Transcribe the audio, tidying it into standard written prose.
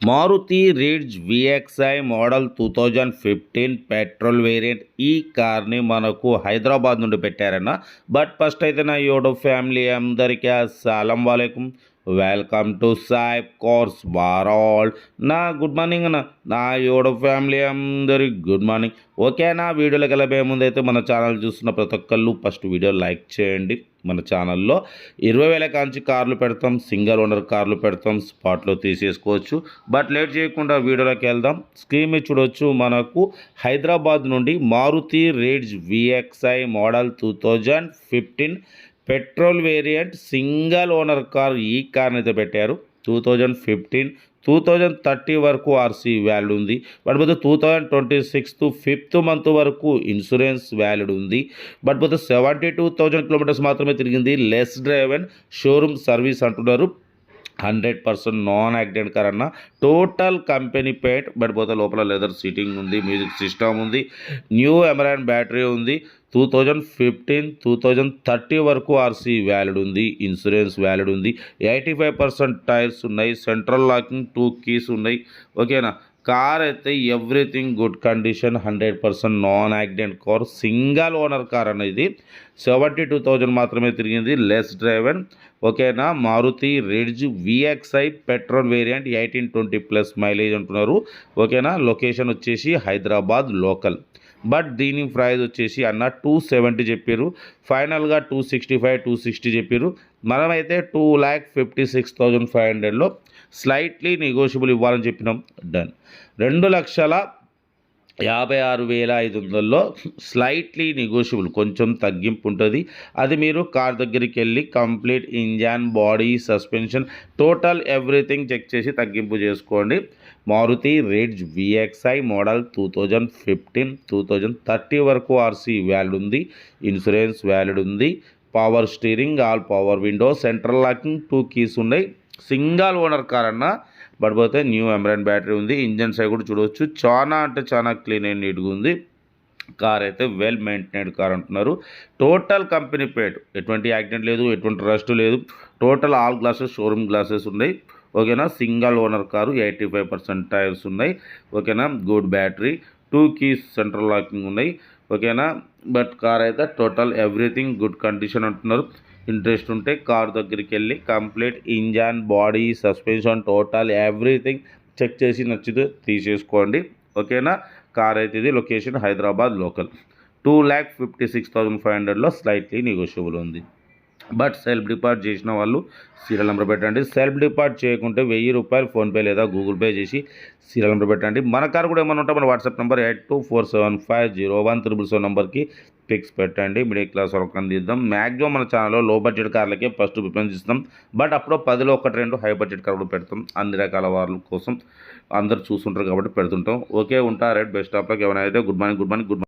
Maruti Ritz VXI model 2015 petrol variant ఈ కార్ని మనకు హైదరాబాద్ నుండి పెట్టారన్న. బట్ ఫస్ట్ అయితే నా యూట్యూబ్ ఫ్యామిలీ అందరికీ అస్సలం వాలేకుం, welcome to Sai cars world. నా గుడ్ మార్నింగ్ అన్న, నా యూట్యూబ్ ఫ్యామిలీ అందరికి గుడ్ మార్నింగ్. ఓకేనా, వీడియోలోకి వెళ్ళబోయే ముందు అయితే మన ఛానల్ చూస్తున్న ప్రతి ఒక్కళ్ళు ఫస్ట్ వీడియో లైక్ చేయండి. మన ఛానల్లో 20,000 కాంచి కార్లు పెడతాం, సింగిల్ ఓనర్ కార్లు పెడతాం, స్పాట్లో తీసేసుకోవచ్చు. బట్ లేట్ చేయకుండా వీడియోలోకి వెళ్దాం. స్క్రీన్ మీద చూడవచ్చు, మనకు హైదరాబాద్ నుండి Maruti Ritz VXI model 2015 petrol variant single owner car ఈ కార్ని అయితే పెట్టారు. 2015 2030 వరకు ఆర్సీ వ్యాలిడ్ ఉంది. బట్ పోతే 2026 5th మంత్ వరకు ఇన్సూరెన్స్ వ్యాలిడ్ ఉంది. బట్ పోతే 72,000 కిలోమీటర్స్ మాత్రమే తిరిగింది. Less drive and showroom service అంటున్నారు. 100% నాన్ యాక్సిడెంట్ కార్ అన్న. Total company paint. బట్ పోతే లోపల లెదర్ సీటింగ్ ఉంది, మ్యూజిక్ సిస్టమ్ ఉంది, న్యూ ఎమరాన్ బ్యాటరీ ఉంది. 2015 2030 వరకు ఆర్సీ వ్యాలిడ్ ఉంది, ఇన్సూరెన్స్ వ్యాలిడ్ ఉంది. 85% టైర్స్ ఉన్నాయి, సెంట్రల్ లాకింగ్ 2 కీస్ ఉన్నాయి. ఓకేనా, కార్ అయితే everything good condition, 100% non accident car, single owner car అనేది. 72,000 మాత్రమే తిరిగింది, లెస్ డ్రైవెన్. ఓకేనా, Maruti Ritz VXI petrol variant 18-20+ mileage అంటున్నారు. ఓకేనా, లొకేషన్ వచ్చేసి హైదరాబాద్ లోకల్. బట్ దీని ప్రైస్ వచ్చేసి అన్న 270 చెప్పారు. ఫైనల్గా 265 260 చెప్పారు. మనమైతే 2,56,500లో స్లైట్లీ నెగోషియబుల్ ఇవ్వాలని చెప్పినాం. డన్. 2,56,500లో స్లైట్లీ నెగోషియబుల్, కొంచెం తగ్గింపు ఉంటుంది. అది మీరు కార్ దగ్గరికి వెళ్ళి complete engine, body, suspension, total everything check చేసి తగ్గింపు చేసుకోండి. మారుతి రిడ్జ్ విఎక్స్ఐ మోడల్ 2015 2030 వరకు ఆర్సీ వ్యాలిడ్ ఉంది, ఇన్సూరెన్స్ వ్యాలిడ్ ఉంది. Power steering, all power window, central locking 2 keys ఉన్నాయి. సింగిల్ ఓనర్ కార్ అన్న. బట్ పోతే న్యూ ఎమరాన్ బ్యాటరీ ఉంది. ఇంజన్ సైడ్ కూడా చూడవచ్చు, చాలా అంటే చాలా క్లీన్ అండ్ నీట్గా ఉంది. కార్ అయితే వెల్ మెయింటైన్డ్ కార్ అంటున్నారు. టోటల్ కంపెనీ పేడ్, ఎటువంటి యాక్సిడెంట్ లేదు, ఎటువంటి రస్ట్ లేదు. Total all glasses showroom glasses ఉన్నాయి. ఓకేనా, సింగిల్ ఓనర్ కారు, 85% టైర్స్ ఉన్నాయి. ఓకేనా, good battery, 2 keys, central locking ఉన్నాయి. ఓకేనా, బట్ కార్ అయితే టోటల్ ఎవ్రీథింగ్ గుడ్ కండిషన్ అంటున్నారు. ఇంట్రెస్ట్ ఉంటే కార్ దగ్గరికి వెళ్ళి complete engine, body, suspension, total everything check చేసి నచ్చితే తీసేసుకోండి. ఓకేనా, కార్ అయితే ఇది location Hyderabad local. 2,56,500లో slightly negotiable ఉంది. బట్ సెల్ఫ్ డిపార్ట్ చేసిన వాళ్ళు సీరియల్ నెంబర్ పెట్టండి. సెల్ఫ్ డిపార్ట్ చేయకుంటే 1,000 రూపాయలు ఫోన్పే లేదా గూగుల్ పే చేసి సీరియల్ నెంబర్ పెట్టండి. మన కార్ కూడా ఏమైనా ఉంటే మన వాట్సాప్ నెంబర్ 8247501777 నెంబర్కి పిక్స్ పెట్టండి. మిడిల్ క్లాస్ వరకు అందిద్దాం. మ్యాక్సిమం మన ఛానల్లో లో బడ్జెట్ కార్లకే ఫస్ట్ ప్రిఫరెన్స్ ఇస్తాం. బట్ అప్పుడు 10లో 1-2 హై బడ్జెట్ కార్లు పెడతాం. అన్ని రకాల వాళ్ళ కోసం అందరు చూస్తుంటారు కాబట్టి పెడుతుంటాం. ఓకే, ఉంటా. Right, best of luck. ఏమైనా అయితే గుడ్ మార్నింగ్.